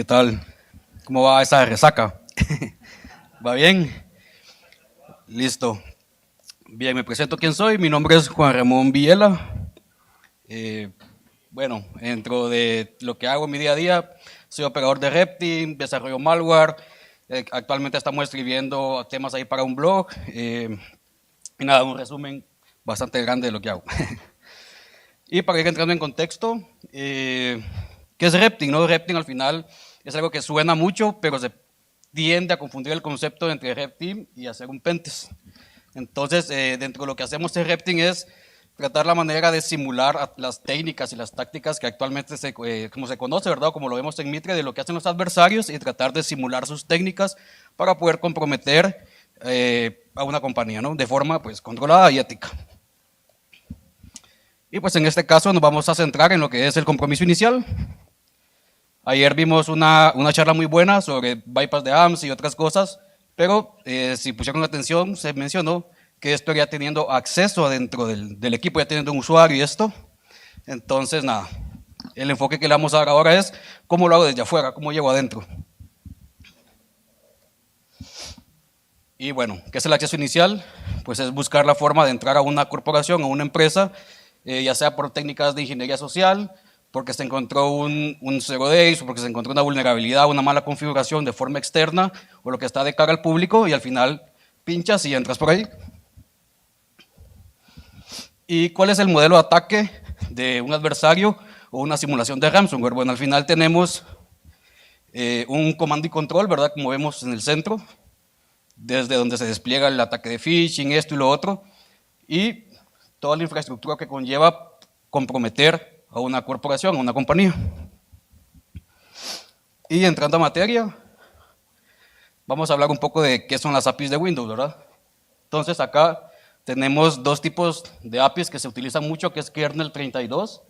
tal? ¿Cómo va esa resaca? ¿Va bien? Listo. Bien, me presento quién soy. Mi nombre es Juan Ramón Villela. Eh, bueno, dentro de lo que hago en mi día a día, soy operador de Reptim, desarrollo malware. Actualmente estamos escribiendo temas ahí para un blog. Y nada, un resumen bastante grande de lo que hago. Y para ir entrando en contexto, ¿qué es Reptim? ¿No? Reptim al final es algo que suena mucho, pero se tiende a confundir el concepto entre Reptim y hacer un pentest. Entonces, dentro de lo que hacemos en Reptim es tratar la manera de simular las técnicas y las tácticas que actualmente como se conoce, ¿verdad? Como lo vemos en Mitre, de lo que hacen los adversarios y tratar de simular sus técnicas para poder comprometer a una compañía, ¿no? De forma pues controlada y ética. Y pues en este caso nos vamos a centrar en lo que es el compromiso inicial. Ayer vimos una charla muy buena sobre bypass de AMS y otras cosas, pero si pusieron atención, se mencionó que esto ya teniendo acceso adentro del equipo, ya teniendo un usuario y esto. Entonces, nada, el enfoque que le vamos a dar ahora es cómo lo hago desde afuera, cómo llego adentro. Y bueno, ¿qué es el acceso inicial? Pues es buscar la forma de entrar a una corporación, a una empresa, ya sea por técnicas de ingeniería social, porque se encontró un zero days, o porque se encontró una vulnerabilidad, una mala configuración de forma externa, o lo que está de cara al público, y al final pinchas y entras por ahí. ¿Y cuál es el modelo de ataque de un adversario o una simulación de ransomware? Bueno, al final tenemos un comando y control, ¿verdad? Como vemos en el centro, desde donde se despliega el ataque de phishing, esto y lo otro, y toda la infraestructura que conlleva comprometer a una corporación, a una compañía. Y entrando a materia, vamos a hablar un poco de qué son las APIs de Windows, ¿verdad? Entonces acá tenemos dos tipos de APIs que se utilizan mucho, que es kernel 32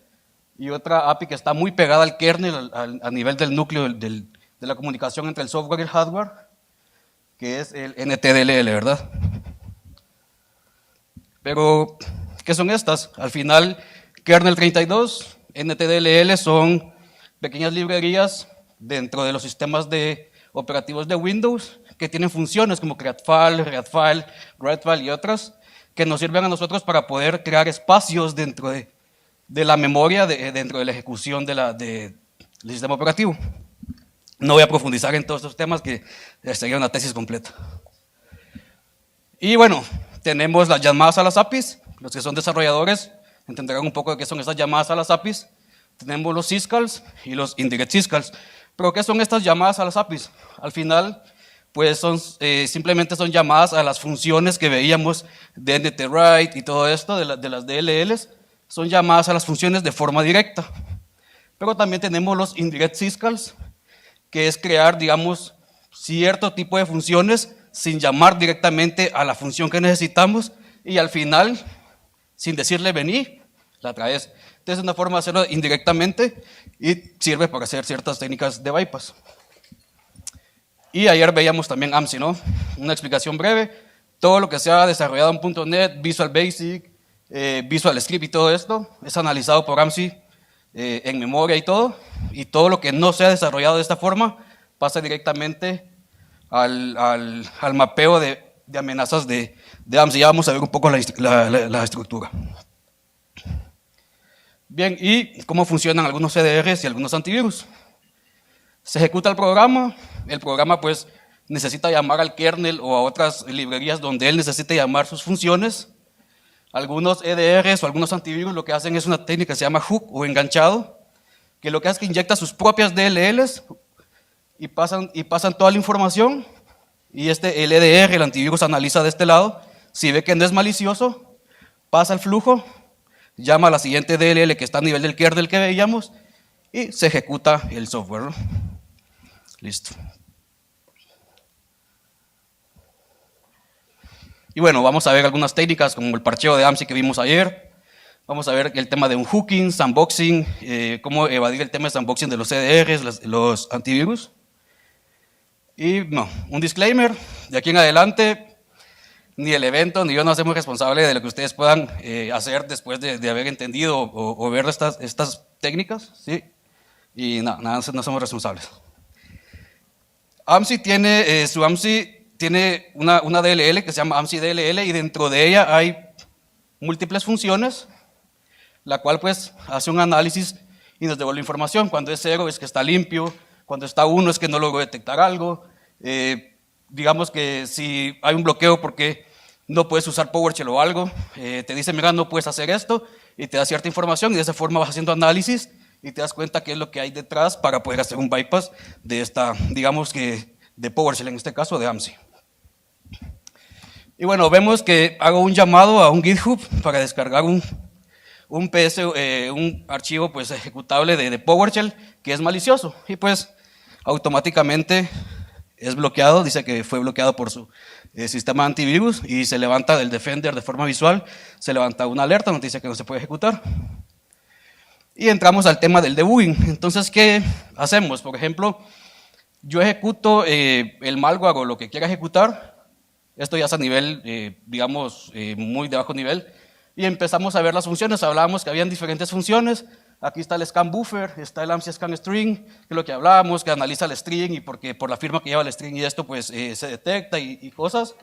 y otra API que está muy pegada al kernel a nivel del núcleo de la comunicación entre el software y el hardware, que es el NTDLL, ¿verdad? Pero, ¿qué son estas? Al final, kernel 32, NTDLL son pequeñas librerías dentro de los sistemas operativos de Windows que tienen funciones como createFile, readFile, writefile y otras que nos sirven a nosotros para poder crear espacios dentro de la memoria, dentro de la ejecución del sistema operativo. No voy a profundizar en todos estos temas que sería una tesis completa. Y bueno, tenemos las llamadas a las APIs. Los que son desarrolladores entenderán un poco de qué son esas llamadas a las APIs. Tenemos los syscalls y los indirect syscalls. ¿Pero qué son estas llamadas a las APIs? Al final, pues simplemente son llamadas a las funciones que veíamos de NTWrite y todo esto, de las DLLs. Son llamadas a las funciones de forma directa. Pero también tenemos los indirect syscalls, que es crear, digamos, cierto tipo de funciones sin llamar directamente a la función que necesitamos y al final, sin decirle vení, la traes. Entonces es una forma de hacerlo indirectamente y sirve para hacer ciertas técnicas de bypass. Y ayer veíamos también AMSI, ¿no? Una explicación breve. Todo lo que sea desarrollado en .NET, Visual Basic, Visual Script y todo esto es analizado por AMSI en memoria y todo lo que no sea desarrollado de esta forma pasa directamente al mapeo de amenazas de AMSI. Ya vamos a ver un poco la estructura. Bien, ¿y cómo funcionan algunos CDRs y algunos antivirus? Se ejecuta el programa pues necesita llamar al kernel o a otras librerías donde él necesite llamar sus funciones. Algunos EDRs o algunos antivirus lo que hacen es una técnica que se llama hook o enganchado, que lo que hace es que inyecta sus propias DLLs y pasan toda la información y el EDR, el antivirus, analiza de este lado. Si ve que no es malicioso, pasa el flujo, llama a la siguiente DLL que está a nivel del kernel que veíamos y se ejecuta el software, ¿no? Listo. Y bueno, vamos a ver algunas técnicas como el parcheo de AMSI que vimos ayer. Vamos a ver el tema de un hooking, sandboxing, cómo evadir el tema de sandboxing de los CDRs, los antivirus. Y no, un disclaimer, de aquí en adelante, ni el evento ni yo nos hacemos responsables de lo que ustedes puedan hacer después de haber entendido o ver estas técnicas, ¿sí? Y nada, no somos responsables. AMSI tiene, su AMSI tiene una DLL que se llama AMSI DLL y dentro de ella hay múltiples funciones, la cual pues hace un análisis y nos devuelve información. Cuando es 0 es que está limpio, cuando está 1 es que no logró detectar algo. Digamos que si hay un bloqueo porque no puedes usar PowerShell o algo, te dice, mira, no puedes hacer esto, y te da cierta información, y de esa forma vas haciendo análisis y te das cuenta qué es lo que hay detrás para poder hacer un bypass de esta, digamos que de PowerShell, en este caso de AMSI. Y bueno, vemos que hago un llamado a un GitHub para descargar un archivo pues, ejecutable de PowerShell que es malicioso, y pues automáticamente es bloqueado, dice que fue bloqueado por su sistema antivirus, y se levanta del Defender de forma visual, se levanta una alerta, nos dice que no se puede ejecutar. Y entramos al tema del debugging. Entonces, ¿qué hacemos? Por ejemplo, yo ejecuto el malware o lo que quiera ejecutar, esto ya es a nivel, digamos, muy de bajo nivel, y empezamos a ver las funciones. Hablábamos que habían diferentes funciones. Aquí está el scan buffer, está el AMSI scan string, que es lo que hablábamos, que analiza el string y porque por la firma que lleva el string y esto pues se detecta y cosas.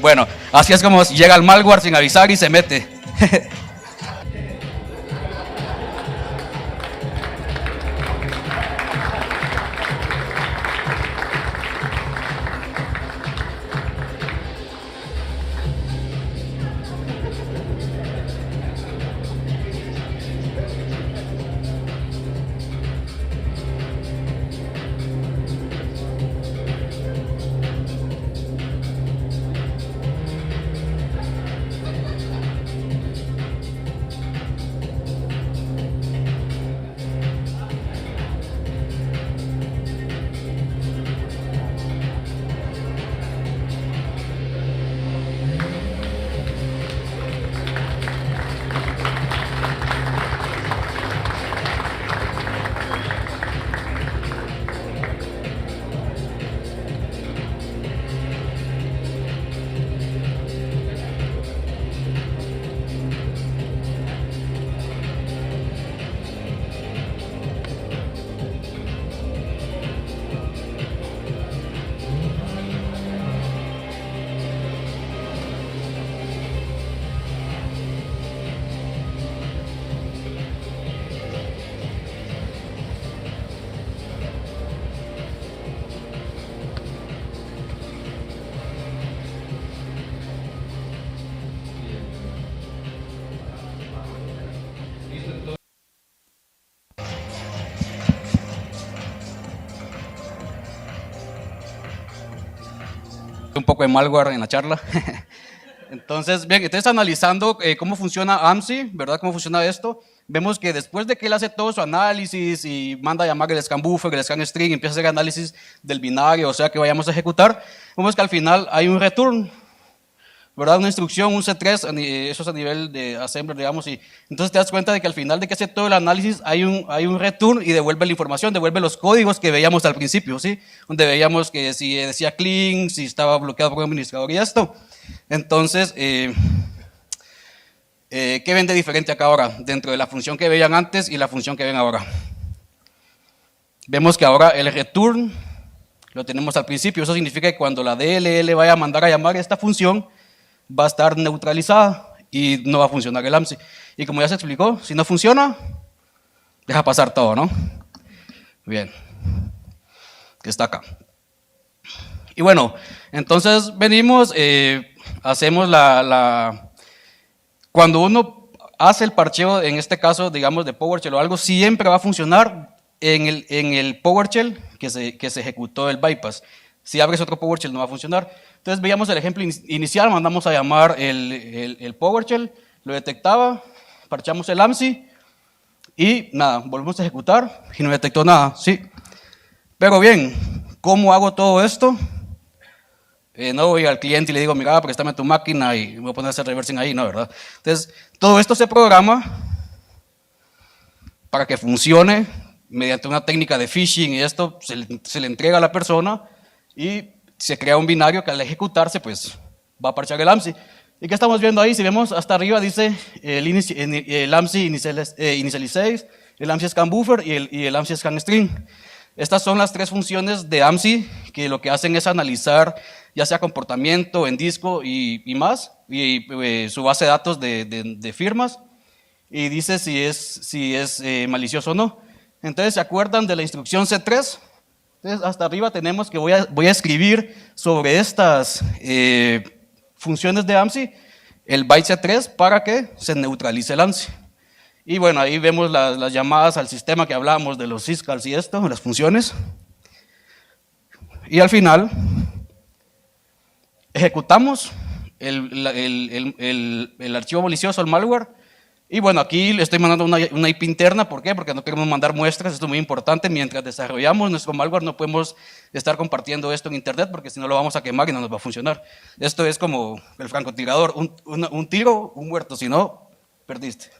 Bueno, así es como llega el malware sin avisar y se mete. Un poco de malware en la charla. Entonces, bien, entonces analizando cómo funciona AMSI, ¿verdad? Cómo funciona esto, vemos que después de que él hace todo su análisis y manda a llamar el scan buffer, el scan string, empieza a hacer análisis del binario, o sea, que vayamos a ejecutar, vemos que al final hay un return, ¿verdad? Una instrucción, un C3, eso es a nivel de assembler, digamos, y entonces te das cuenta de que al final de que hace todo el análisis hay un return y devuelve la información, devuelve los códigos que veíamos al principio, ¿sí? Donde veíamos que si decía clean, si estaba bloqueado por un administrador y esto. Entonces, ¿qué ven de diferente acá ahora? Dentro de la función que veían antes y la función que ven ahora. Vemos que ahora el return lo tenemos al principio, eso significa que cuando la DLL vaya a mandar a llamar esta función, va a estar neutralizada y no va a funcionar el AMSI. Y como ya se explicó, si no funciona, deja pasar todo, ¿no? Bien, que está acá. Y bueno, entonces venimos, hacemos cuando uno hace el parcheo, en este caso, digamos, de PowerShell o algo, siempre va a funcionar en el PowerShell que se ejecutó el bypass. Si abres otro PowerShell no va a funcionar. Entonces veíamos el ejemplo inicial, mandamos a llamar el PowerShell, lo detectaba, parchamos el AMSI y nada, volvemos a ejecutar y no detectó nada, ¿sí? Pero bien, ¿cómo hago todo esto? No voy al cliente y le digo, mira, préstame tu máquina y me voy a poner a hacer reversing ahí, no, ¿verdad? Entonces, todo esto se programa para que funcione mediante una técnica de phishing y esto se le entrega a la persona y se crea un binario que al ejecutarse pues va a parchar el AMSI. ¿Y qué estamos viendo ahí? Si vemos hasta arriba dice el AMSI initialize, el AMSI Scan Buffer y el AMSI Scan String. Estas son las tres funciones de AMSI que lo que hacen es analizar ya sea comportamiento en disco y más, y su base de datos de firmas, y dice si es malicioso o no. Entonces, ¿se acuerdan de la instrucción C3? Entonces, hasta arriba tenemos que voy a escribir sobre estas funciones de AMSI el byte C3 para que se neutralice el AMSI. Y bueno, ahí vemos las llamadas al sistema que hablábamos de los syscalls y esto, las funciones. Y al final, ejecutamos el archivo malicioso, el malware. Y bueno, aquí le estoy mandando una IP interna. ¿Por qué? Porque no queremos mandar muestras. Esto es muy importante. Mientras desarrollamos nuestro malware, no podemos estar compartiendo esto en internet porque si no lo vamos a quemar y no nos va a funcionar. Esto es como el francotirador. Un tiro, un muerto. Si no, perdiste.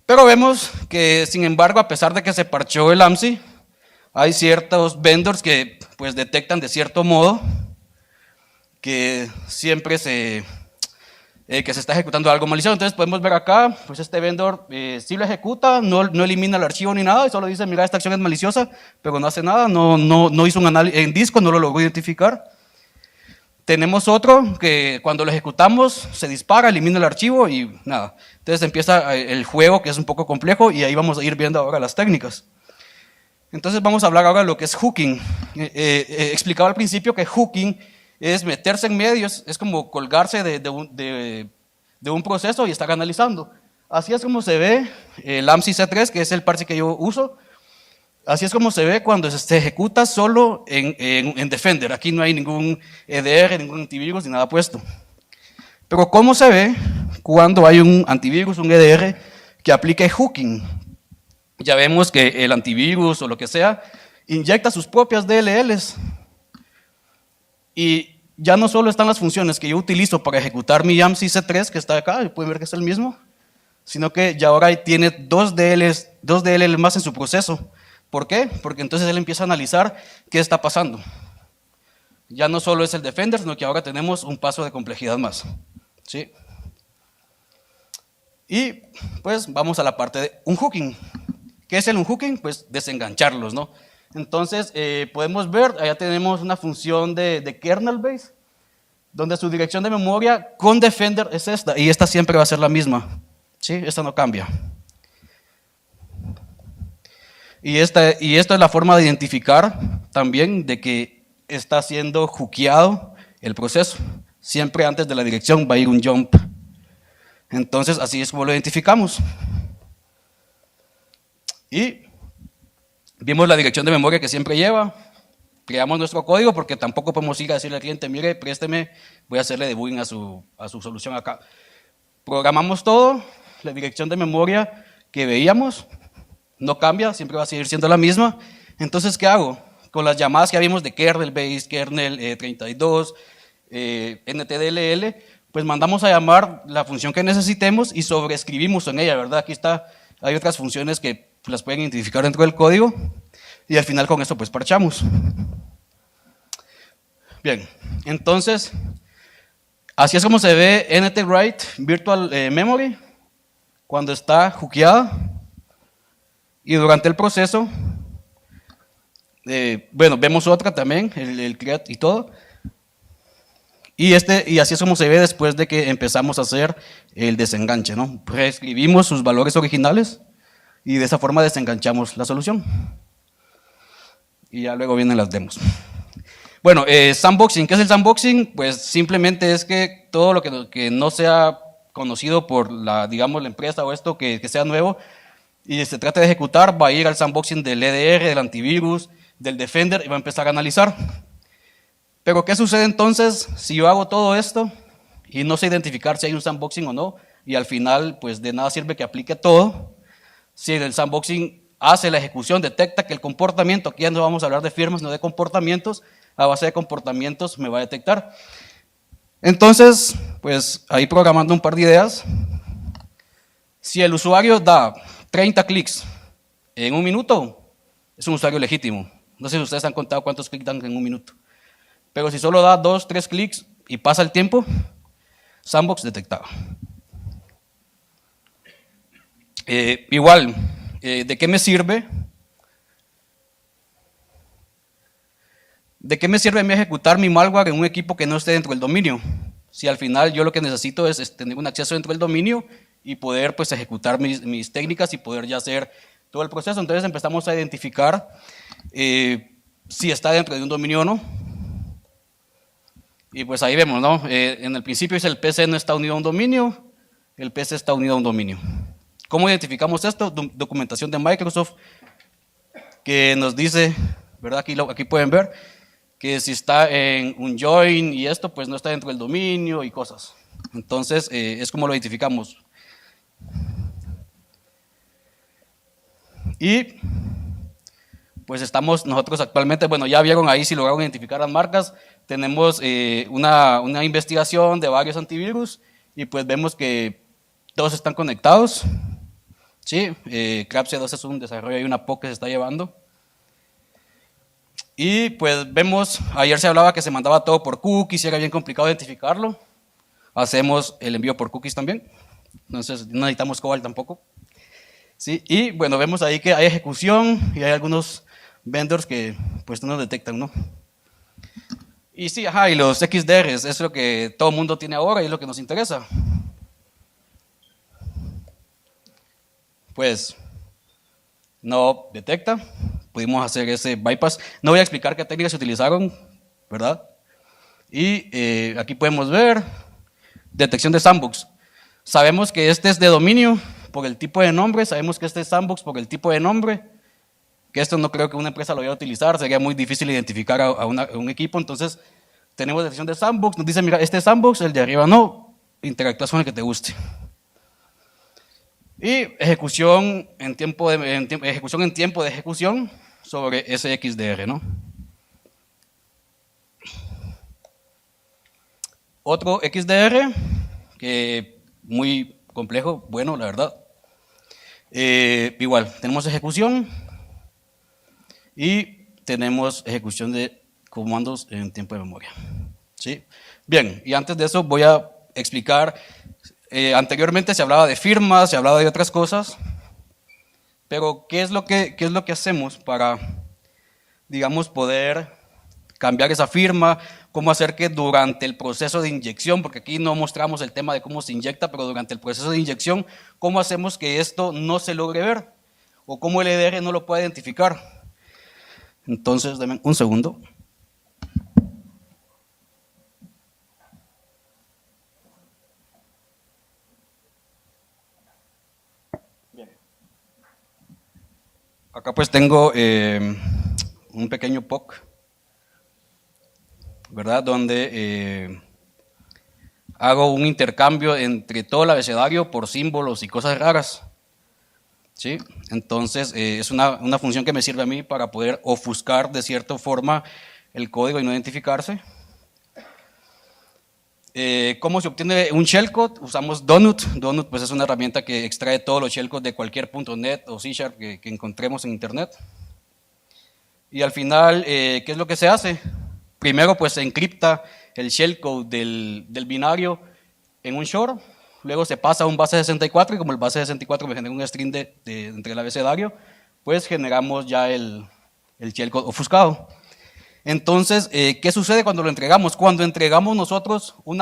Pero vemos que, sin embargo, a pesar de que se parchó el AMSI, hay ciertos vendors que pues detectan de cierto modo que siempre se está ejecutando algo malicioso. Entonces podemos ver acá, pues este vendor sí lo ejecuta, no elimina el archivo ni nada, y solo dice, mira, esta acción es maliciosa, pero no hace nada, no hizo un análisis en disco, no lo logró identificar. Tenemos otro que cuando lo ejecutamos se dispara, elimina el archivo y nada. Entonces empieza el juego, que es un poco complejo, y ahí vamos a ir viendo ahora las técnicas. Entonces vamos a hablar ahora de lo que es hooking. Explicaba al principio que hooking es meterse en medios, es como colgarse de un proceso y estar analizando. Así es como se ve el AMSI C3, que es el parche que yo uso. Así es como se ve cuando se ejecuta solo en Defender. Aquí no hay ningún EDR, ningún antivirus ni nada puesto. Pero ¿cómo se ve cuando hay un antivirus, un EDR, que aplique hooking? Ya vemos que el antivirus o lo que sea inyecta sus propias DLLs. Y ya no solo están las funciones que yo utilizo para ejecutar mi AMSI C3, que está acá, pueden ver que es el mismo, sino que ya ahora tiene dos DLLs más en su proceso. ¿Por qué? Porque entonces él empieza a analizar qué está pasando. Ya no solo es el Defender, sino que ahora tenemos un paso de complejidad más. ¿Sí? Y pues vamos a la parte de un hooking. ¿Qué es el unhooking? Pues desengancharlos, ¿no? Entonces podemos ver, allá tenemos una función de kernel base, donde su dirección de memoria con Defender es esta, y esta siempre va a ser la misma. ¿Sí? Esta no cambia. Y esta es la forma de identificar también de que está siendo hookeado el proceso. Siempre antes de la dirección va a ir un jump. Entonces, así es como lo identificamos. Y vimos la dirección de memoria que siempre lleva. Creamos nuestro código porque tampoco podemos ir a decirle al cliente, mire, présteme, voy a hacerle debugging a su solución acá. Programamos todo, la dirección de memoria que veíamos no cambia, siempre va a seguir siendo la misma. Entonces, ¿qué hago? Con las llamadas que vimos de kernel base, kernel 32, ntdll, pues mandamos a llamar la función que necesitemos y sobreescribimos en ella, ¿verdad? Aquí está, hay otras funciones que las pueden identificar dentro del código y al final con eso pues parchamos. Bien, entonces, así es como se ve NT-Write Virtual Memory cuando está hookeada. Y durante el proceso, bueno, vemos otra también, el create y todo. Y así es como se ve después de que empezamos a hacer el desenganche, ¿no? Reescribimos sus valores originales y de esa forma desenganchamos la solución. Y ya luego vienen las demos. Bueno, sandboxing. ¿Qué es el sandboxing? Pues simplemente es que todo lo que no sea conocido por la empresa o esto que sea nuevo, y se trata de ejecutar, va a ir al sandboxing del EDR, del antivirus, del Defender y va a empezar a analizar. Pero ¿qué sucede entonces si yo hago todo esto y no sé identificar si hay un sandboxing o no? Y al final, pues de nada sirve que aplique todo. Si el sandboxing hace la ejecución, detecta que el comportamiento, aquí ya no vamos a hablar de firmas, no de comportamientos, a base de comportamientos me va a detectar. Entonces, pues ahí programando un par de ideas, si el usuario da 30 clics en un minuto, es un usuario legítimo. No sé si ustedes han contado cuántos clics dan en un minuto. Pero si solo da 2, 3 clics y pasa el tiempo, sandbox detectado. Igual, ¿de qué me sirve? ¿De qué me sirve a mí ejecutar mi malware en un equipo que no esté dentro del dominio? Si al final yo lo que necesito es tener un acceso dentro del dominio y poder pues ejecutar mis técnicas y poder ya hacer todo el proceso. Entonces empezamos a identificar si está dentro de un dominio o no. Y pues ahí vemos, ¿no? En el principio dice el PC no está unido a un dominio, el PC está unido a un dominio. ¿Cómo identificamos esto? Documentación de Microsoft que nos dice, ¿verdad? Aquí pueden ver que si está en un join y esto, pues no está dentro del dominio y cosas. Entonces, es como lo identificamos. Y pues estamos nosotros actualmente, bueno, ya vieron ahí si lograron identificar las marcas, tenemos una investigación de varios antivirus y pues vemos que todos están conectados. Sí, CRAPSIA 2 es un desarrollo y una POC que se está llevando. Y pues vemos, ayer se hablaba que se mandaba todo por cookies y era bien complicado identificarlo. Hacemos el envío por cookies también, entonces no necesitamos COBOL tampoco. Sí, y bueno, vemos ahí que hay ejecución y hay algunos vendors que pues no nos detectan, ¿no? Y sí, ajá, y los XDRs es lo que todo el mundo tiene ahora y es lo que nos interesa. Pues no detecta, pudimos hacer ese bypass. No voy a explicar qué técnicas se utilizaron, ¿verdad? Y aquí podemos ver detección de sandbox. Sabemos que este es de dominio por el tipo de nombre, sabemos que este es sandbox por el tipo de nombre, que esto no creo que una empresa lo vaya a utilizar, sería muy difícil identificar a un equipo, entonces tenemos detección de sandbox, nos dice, mira, este es sandbox, el de arriba no, interactúas con el que te guste. Y ejecución en tiempo de ejecución sobre SXDR, ¿no? Otro XDR, que muy complejo, bueno, la verdad. Igual, tenemos ejecución y tenemos ejecución de comandos en tiempo de memoria. ¿Sí? Bien, y antes de eso voy a explicar, anteriormente se hablaba de firmas, se hablaba de otras cosas, pero ¿qué es lo que hacemos para, digamos, poder cambiar esa firma? ¿Cómo hacer que durante el proceso de inyección, porque aquí no mostramos el tema de cómo se inyecta, pero durante el proceso de inyección, ¿cómo hacemos que esto no se logre ver? ¿O cómo el EDR no lo puede identificar? Entonces, denme un segundo. Bien. Acá pues tengo un pequeño POC, ¿verdad? Donde hago un intercambio entre todo el abecedario por símbolos y cosas raras. ¿Sí? Entonces, es una función que me sirve a mí para poder ofuscar de cierta forma el código y no identificarse. ¿Cómo se obtiene un shellcode? Usamos Donut. Donut pues, es una herramienta que extrae todos los shellcodes de cualquier .NET o C# que encontremos en Internet. Y al final, ¿qué es lo que se hace? Primero, pues se encripta el shellcode del binario en un short. Luego se pasa a un base 64 y como el base 64 me genera un string entre el abecedario, pues generamos ya el shellcode ofuscado. Entonces, ¿qué sucede cuando lo entregamos? Cuando entregamos nosotros un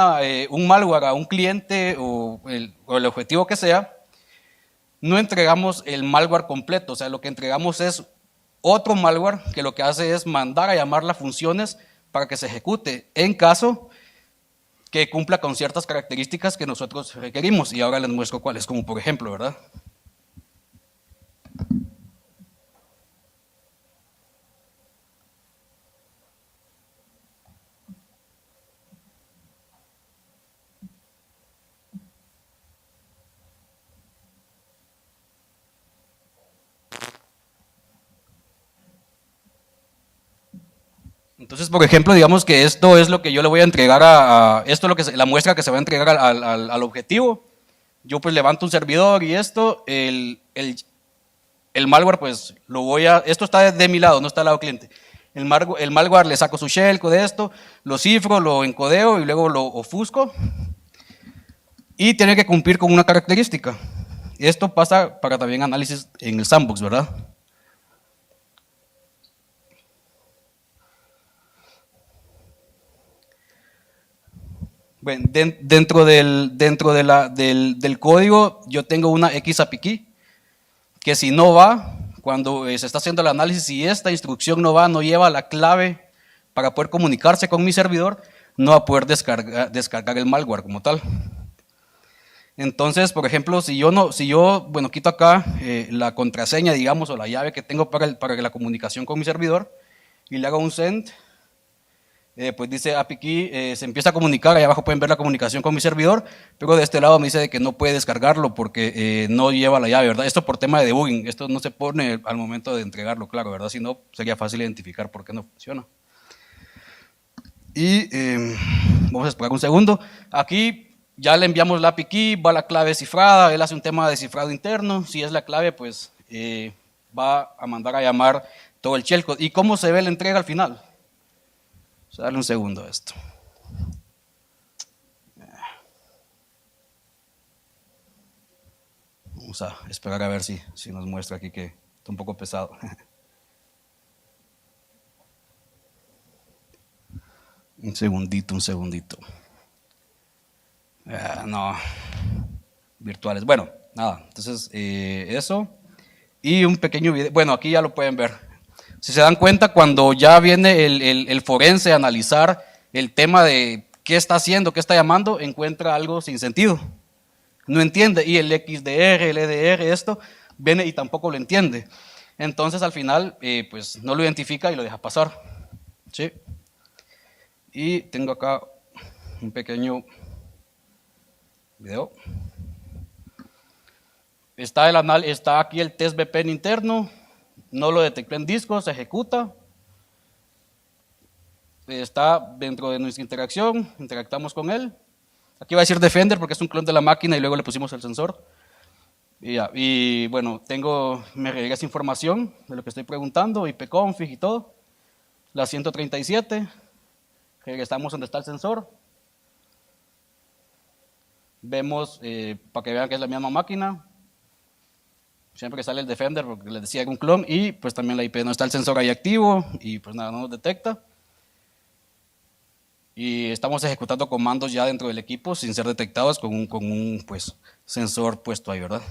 malware a un cliente o el objetivo que sea, no entregamos el malware completo, o sea, lo que entregamos es otro malware que lo que hace es mandar a llamar las funciones para que se ejecute en caso que cumpla con ciertas características que nosotros requerimos. Y ahora les muestro cuáles, como por ejemplo, ¿verdad? Entonces, por ejemplo, digamos que esto es lo que yo le voy a entregar esto es la muestra que se va a entregar al objetivo. Yo pues levanto un servidor y esto, el malware pues esto está de mi lado, no está al lado cliente. El malware le saco su shellcode de esto, lo cifro, lo encodeo y luego lo ofusco. Y tiene que cumplir con una característica. Esto pasa para también análisis en el sandbox, ¿verdad? Bueno, dentro del código yo tengo una XAPI key que si no va, cuando se está haciendo el análisis, si esta instrucción no va, no lleva la clave para poder comunicarse con mi servidor, no va a poder descargar el malware como tal. Entonces, por ejemplo, si yo quito acá la contraseña, digamos, o la llave que tengo para la comunicación con mi servidor y le hago un send, pues dice API key, se empieza a comunicar, ahí abajo pueden ver la comunicación con mi servidor, pero de este lado me dice de que no puede descargarlo porque no lleva la llave, ¿verdad? Esto por tema de debugging, esto no se pone al momento de entregarlo, claro, ¿verdad? Si no, sería fácil identificar por qué no funciona. Y vamos a esperar un segundo. Aquí ya le enviamos la API key, va la clave cifrada, él hace un tema de cifrado interno, si es la clave, pues va a mandar a llamar todo el shellcode. ¿Y cómo se ve la entrega al final? Vamos a darle un segundo a esto. Vamos a esperar a ver si nos muestra aquí que está un poco pesado. Un segundito. No, virtuales. Bueno, nada, entonces eso. Y un pequeño video. Bueno, aquí ya lo pueden ver. Si se dan cuenta, cuando ya viene el forense a analizar el tema de qué está haciendo, qué está llamando, encuentra algo sin sentido. No entiende. Y el XDR, el EDR, esto, viene y tampoco lo entiende. Entonces, al final, pues no lo identifica y lo deja pasar. ¿Sí? Y tengo acá un pequeño video. Está aquí el test VPN interno. No lo detectó en disco, se ejecuta. Está dentro de nuestra interacción, interactamos con él. Aquí va a decir Defender porque es un clon de la máquina y luego le pusimos el sensor. Y bueno, me regresa información de lo que estoy preguntando, ipconfig y todo. La 137, regresamos donde está el sensor. Vemos, para que vean que es la misma máquina, siempre que sale el Defender, porque les decía que un clon, y pues también la IP, no está el sensor ahí activo, y pues nada, no nos detecta. Y estamos ejecutando comandos ya dentro del equipo sin ser detectados con un pues, sensor puesto ahí, ¿verdad?